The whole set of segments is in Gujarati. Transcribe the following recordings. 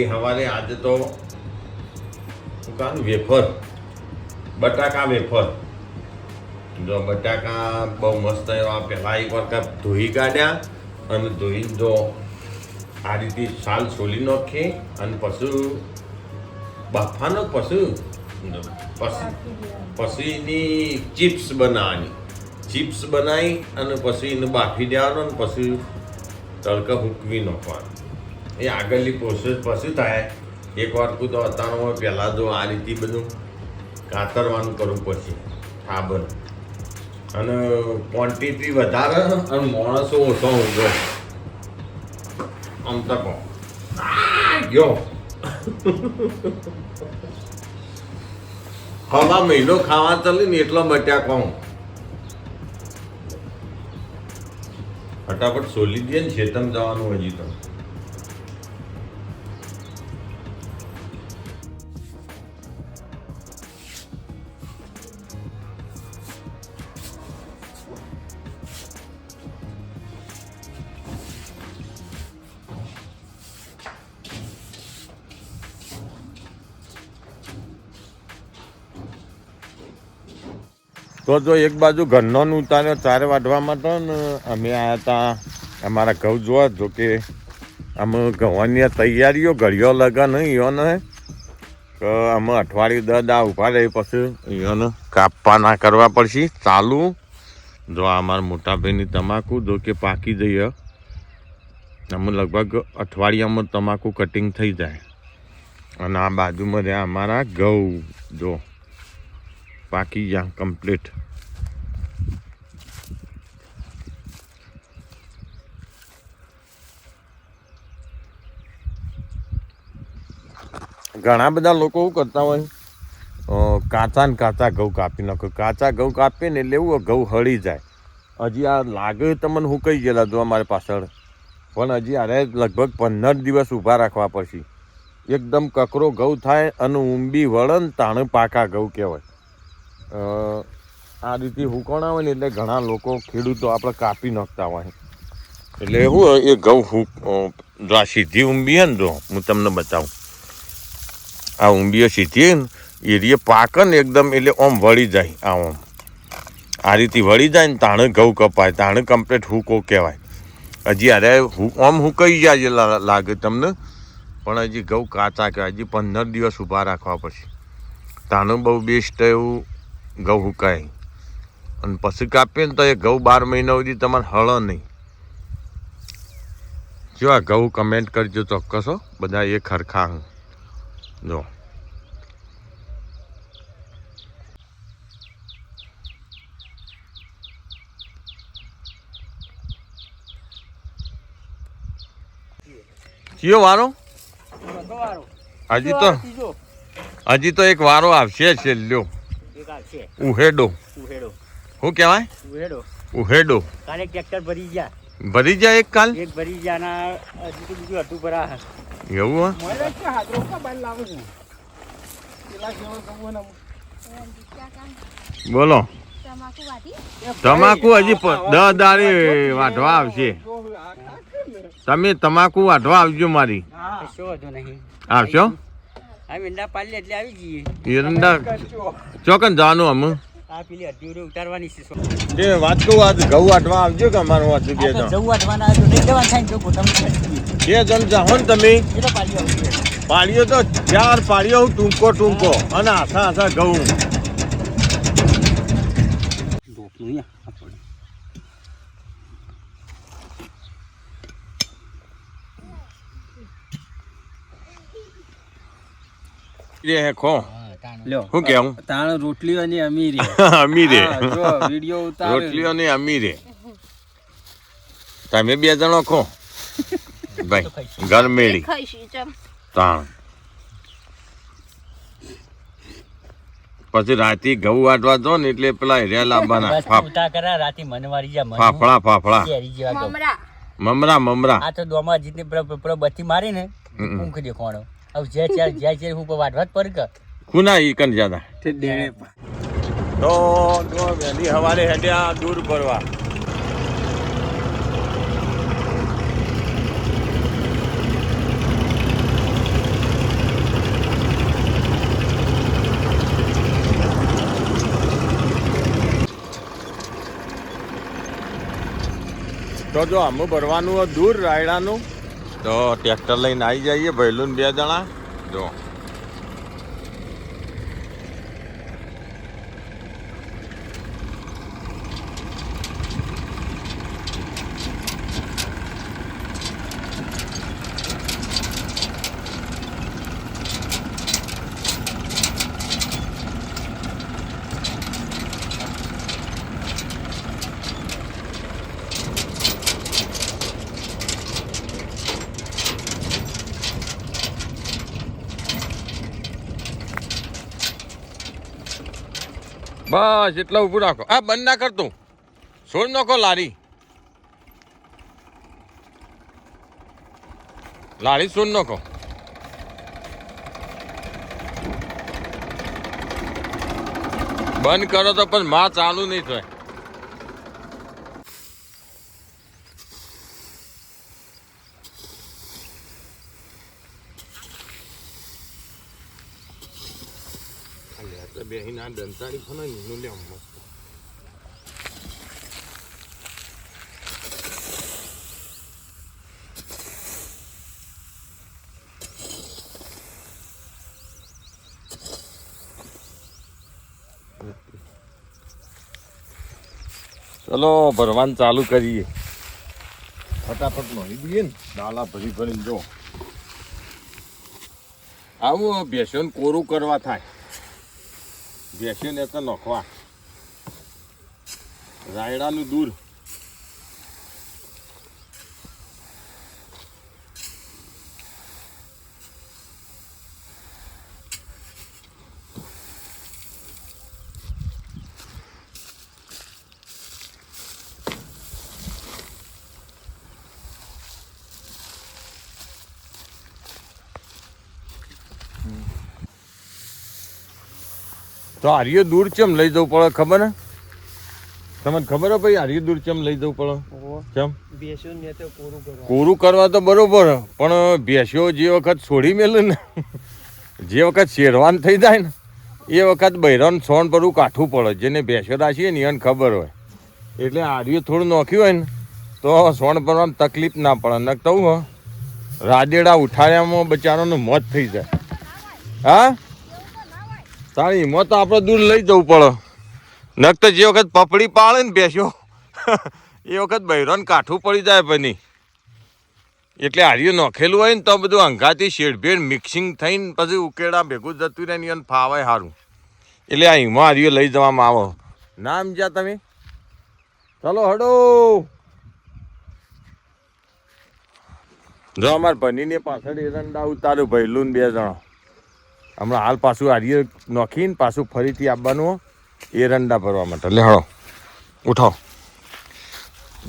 વહેલી સવારે આજે તો વેફર બટાકા વેફર. જો બટાકા બહુ મસ્ત એવા પહેલાં એક વખત ધોઈ કાઢ્યા અને ધોઈને જો આ રીતે સાલ છોલી નાખી અને પછી બાફાનો પછી એની ચિપ્સ બનાવવાની. ચિપ્સ બનાવી અને પછી એને બાફી દેવાનો અને પછી તડકા હૂકવી નાખવાનો. એ આગળની પ્રોસેસ પછી થાય. એક વાર તો અત્યારમાં પહેલાં જો આ રીતે બધું કાતરવાનું કરવું પછી સાબન અને ક્વોન્ટિટી વધારે અને માણસો ઓછો ઊંઘો આમ તકો ગયો. હવા મહિનો ખાવા ચાલે ને એટલો બટ્યા કહું ફટાફટ સોલી દે ને ખેતમ જવાનું હજી તો. તો એક બાજુ ઘરનો ઉતાર્યો 4 વાઢવામાં તો ને અમે આવ્યા હતા અમારા ઘઉં જોવા. જો કે અમે ઘઉંની તૈયારીઓ ઘડીઓ લગન ઈઓને અમે અઠવાડિયું દા ઉભા રહી પછી ઈઓને કાપવાના કરવા પડશે ચાલુ. જો આ અમારા મોટા ભાઈની તમાકુ જો કે પાકી જઈએ અમે લગભગ અઠવાડિયામાં તમાકુ કટિંગ થઈ જાય. અને આ બાજુમાં રહ્યા અમારા ઘઉં જો પાકી ગયા કમ્પ્લીટ. ઘણા બધા લોકો એવું કરતા હોય કાચા ને કાચા ઘઉં કાપી નાખો. કાચા ઘઉં કાપીએ ને એટલે એવું ઘઉં હળી જાય. હજી આ લાગે તમને હું કહી ગયેલા જો અમારી પાછળ પણ હજી આરે લગભગ 15 દિવસ ઊભા રાખવા પછી એકદમ કકરો ઘઉં થાય અને ઊંબી વળન તાણે પાકા ઘઉં કહેવાય. આ રીતે હુકણા હોય ને એટલે ઘણા લોકો ખેડૂતો આપણે કાપી નાખતા હોય. એટલે એવું એ ઘઉં જો આ સીધી ઊંબી હે ને જો હું તમને બતાવું. આ ઊંબીઓ સીધી ને એ પાકે ને એકદમ એટલે ઓમ વળી જાય. આ ઓમ આ રીતે વળી જાય ને તાણે ઘઉં કપાય તાણે કમ્પ્લીટ હુકો કહેવાય. હજી અરે ઓમ હુકાઈ જાય લાગે તમને પણ હજી ઘઉં કાચા કહેવાય. હજી 15 દિવસ ઊભા રાખવા પછી તાણે બહુ બેસ્ટ એવું ઘઉં હુકાય. અને પછી કાપીએ ને તો એ ઘઉં 12 મહિના સુધી તમારે હળ નહીં. જો આ ઘઉં કમેન્ટ કરજો ચોક્કસ હો બધા એ ખરખા. જો કયો વારો હજી તો એક વારો આવશે છે. લ્યો ઉહેડો શું કહેવાય? ઉહેડો ભરી જાય એક કાલ ભરી જાય બીજું હતું ભરા એવું બોલો. તમાકુ હજી 10 દાડે વાઢવા આવશે. તમે તમાકુ વાઢવા આવજો મારી. આવશો એરંડા ચોકન જવાનું અમે વાત કહું આજ ઘઉં વાટવા આવજો કે અમારું વાંચું 2 જણ જાઓ ને તમે પાડીઓ તો 4 પાડીઓ ટૂંકો અને આછા ઘઉં. શું કેવું તાણ રોટલીઓની અમીરે રોટલીઓની અમીરે તમે 2 જણો ખો ભાઈ ઘર મેળી તાણ. પછી રાતે ઘઉં વાટવા જો ને એટલે પેલા હેર્યા લાવવાના ફાફડા મમરા આ તો દોમા જીતની બત્તી મારી ને ઊંઘ દેખવાનો. હવે જે હું વાટવા જ પડ કે ખૂના ઈ કન જ્યાદા તો વહેલી સવારે હેડ્યા દૂર ભરવા. તો જો અમે ભરવાનું હોય દૂર રાયડાનું તો ટ્રેક્ટર લઈને આવી જઈએ ભૈલું 2 જણા જો બસ એટલા ઊભું રાખો આ બંધ ના કરતું છોડ નાખો લારી છોડ નાખો બંધ કરો તો પણ માં ચાલુ નહીં થાય બેહીને આ દંતાળી ફોન નું લે મસ્ત ચલો ભરવાનું ચાલુ કરીએ ફટાફટ નોહી દઈએ ને ડાલા ભરી ભરીને જો આવું ભેંસોને કોરું કરવા થાય ભેંસોને તો નોખવા રાયડાનું દૂર તો આર્ય દૂર ચમ લઈ જવું પડે ખબર ને તમને ખબર હે ભાઈ આર્ય દૂર ચમ લઈ જવું પડે ચમ કોરું કરવા તો બરોબર પણ ભેંસો જે વખત છોડી મેલે ને જે વખત શેરવાન થઈ જાય ને એ વખત બૈરાન સોન પરવું કાઠવું પડે જેને ભેંસો રાખીએ ને એને ખબર હોય એટલે આર્ય થોડું નોખ્યું હોય ને તો સોન પરવામાં તકલીફ ના પડે ન તો રાદેડા ઉઠાડ્યામાં બચારાનું મોત થઈ જાય હા તારી એમાં તો આપણે દૂર લઈ જવું પડે નક તો જે વખત પપડી પાડે ને બેસ્યો એ વખત બૈરોને કાઠું પડી જાય બની એટલે હારીઓ નોખેલું હોય ને તો બધું અંગાથી શેડભેડ મિક્સિંગ થઈને પછી ઉકેડા ભેગું જતું રહે ને એને ફાવાય સારું એટલે આ એમાં હારીઓ લઈ જવામાં આવો ના સમજ્યા તમે ચલો હડો જો અમારે ભનીને પાછળ એરંડા ઉતાર્યું ભૈલું 2 જણા હમણાં હાલ પાછું હારીએ નોખીને પાછું ફરીથી આવવાનું એરંડા ભરવા માટે લે હળો ઉઠો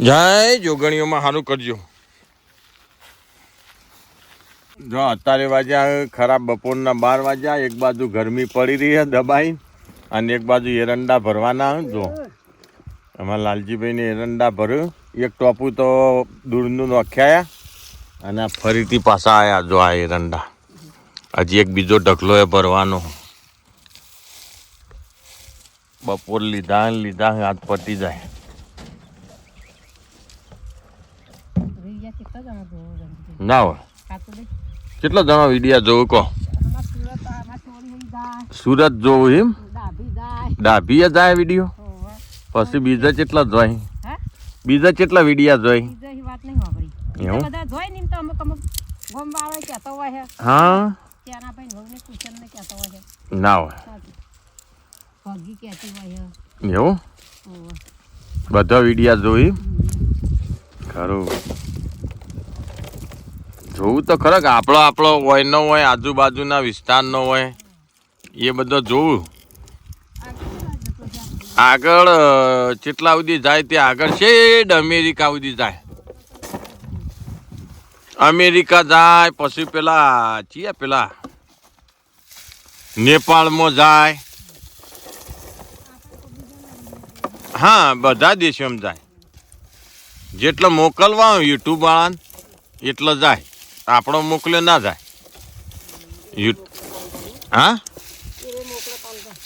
જય જોગણીઓમાં સારું કરજો જો અત્યારે વાગ્યા ખરાબ બપોરના 12 વાગ્યા એક બાજુ ગરમી પડી રહી છે દબાઈ અને એક બાજુ એરંડા ભરવાના જો અમારા લાલજીભાઈને એરંડા ભર્યું એક ટોપું તો દૂરનું નોખ્યા અને ફરીથી પાછા આવ્યા જો આ એરંડા હજી એક બીજો ઢગલો એ ભરવાનો બપોર લીધા હાથ પતી જાય ના હોય કેટલા જણા વિડીયા જોવું કહો સુરત જોવું એમ ડાભીએ જાય વિડીયો પછી બીજા કેટલા જોઈ બીજા કેટલા વિડીયા જોઈ હા ના હોય એવું બધા વિડીયા જોઈ ખરું જોવું તો ખરા આપણો હોય ન હોય આજુબાજુના વિસ્તારનો હોય એ બધો જોવું આગળ કેટલા સુધી જાય તે આગળ છેડ અમેરિકા સુધી જાય અમેરિકા જાય પછી પેલા નેપાળમાં જાય હા બધા દેશોમાં જાય જેટલો મોકલવા યુટ્યુબ વાળાને એટલો જાય આપણો મોકલ્યો ના જાય હા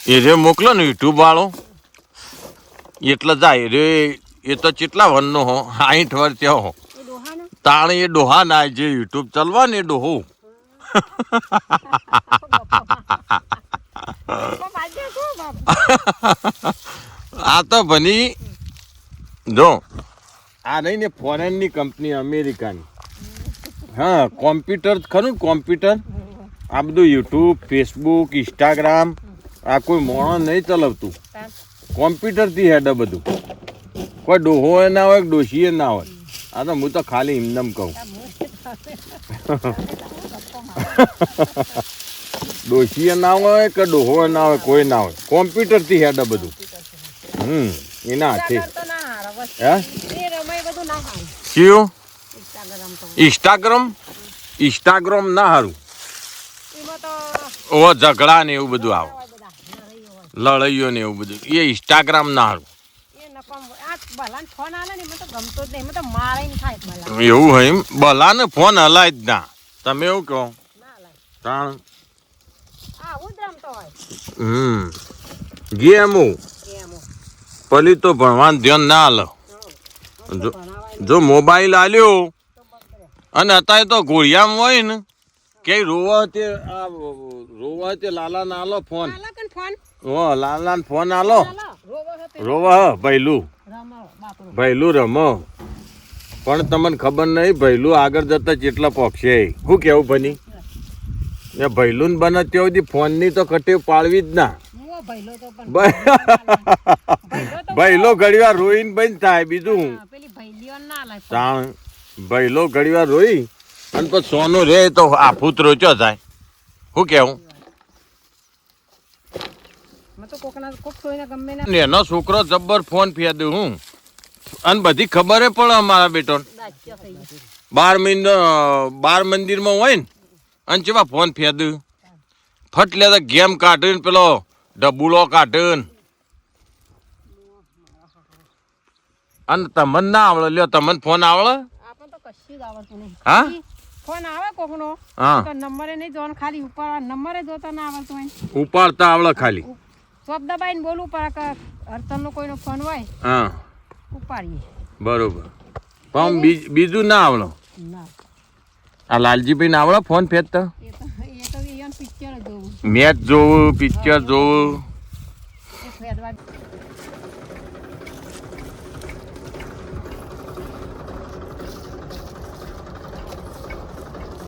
એ રે મોકલો ને યુટ્યુબ વાળો એટલે જાય રે એ તો કેટલા વનનો હો 60 વર્ષ થયો હો એ ડોહાનો તાણ એ ડોહા ના જે યુટ્યુબ ચલવા ને એ ડોહો બાપા બાજે શું બાપા આ તો ભની જો આ નહીં ને ફોરેનની કંપની અમેરિકાની હા કોમ્પ્યુટર ખરું ને કોમ્પ્યુટર આ બધું યુટ્યુબ ફેસબુક ઇન્સ્ટાગ્રામ આ કોઈ મોણો નહીં ચલાવતું કોમ્પ્યુટરથી હેડે બધું કોઈ ડોહો ના હોય ડોશીએ ના હોય આ તો હું તો ખાલી એમનેમ કહું ડોશીએ ના હોય કે ડોહો ના હોય કોઈ ના હોય કોમ્પ્યુટરથી હેડે બધું એના હાથે તો ના હારે બસ હે એ રમાય બધું ના હારે કયું ઇન્સ્ટાગ્રામ તો ઇન્સ્ટાગ્રામ ના સારું એમાં તો ઓ ઝઘડા ને એવું બધું આવે હોય બધા લડાઈઓ હોય લડાઈઓ ને એવું બધું એ ઇન્સ્ટાગ્રામ ના સારું એ નકમ આ ભલાને ફોન આલે ને એમાં તો ગમતો જ નહીં એમાં તો મારીને ખાય ભલા એવું હોય એમ ભલાને ફોન હલાય જ ના તમે એવું કહો ના લાય તાણ આવું જ રમતો હોય ગેમો એમ પલી તો ભણવાનું ધ્યાન ના હાલો જો ભણાવાય જો મોબાઈલ આલ્યો તો બગડે અને અત્યારે તો ઘોડિયામાં હોય ને કે રોવા તે લાલા ના આલો ફોન આલા કન ફોન ઓ લાલા ફોન આલો આલો રોવો હે તે રોવા ભૈલું રમાવો બાપરો ભૈલું રમો પણ તમને ખબર નહીં ભૈલું આગળ જતા જેટલા પોક્ષે શું કેવું બની ને ભૈલું ને બને ત્યાં સુધી ફોનની તો કટેવ પાળવી જ ના મુઓ ભઈલો તો પણ ભૈલો ઘડીવાર રોઈને બંધ થાય બીજું હું પેલી ભઈલીઓ ના લાય તાણ ભૈલો ઘડીવાર રોઈ અને પછી સોનું રે તો આફૂત રોચો થાય શું કેવું મેં તો કોકના કોક સોઈને ગમે ને ને એનો છોકરો જબ્બર ફોન ફેંદું હું અને બધી ખબર પડે અમારા બેટો દાચ્યો થઈ ગયો 12 મંદિરમાં હોય ને અને ચેવા ફોન ફેંદું ફટ લે તો ગેમ કાઢીને પેલો ડબુલો કાઢીને અને તમને ના આવડે લ્યો તમને ફોન આવડે આપણ તો કશું જ આવડતું નહીં હા? ફોન આવે કોકનો હા તો નંબરે નહીં જોવાનું ખાલી ઉપર નંબરે જોતા ના આવડતું હોય ઉપાડતા આવડે ખાલી શોપ દબાઈને બોલવું પડે કે અર્તનનો કોઈનો ફોન હોય હા ઉપાડીએ બરોબર પણ બીજું ના આવડે ના આ લાલજીભાઈ ને આવડે ફોન ફેંકતા એ તો પિક્ચર જોવું મેચ જોવું પિક્ચર જોવું એ ફેરવા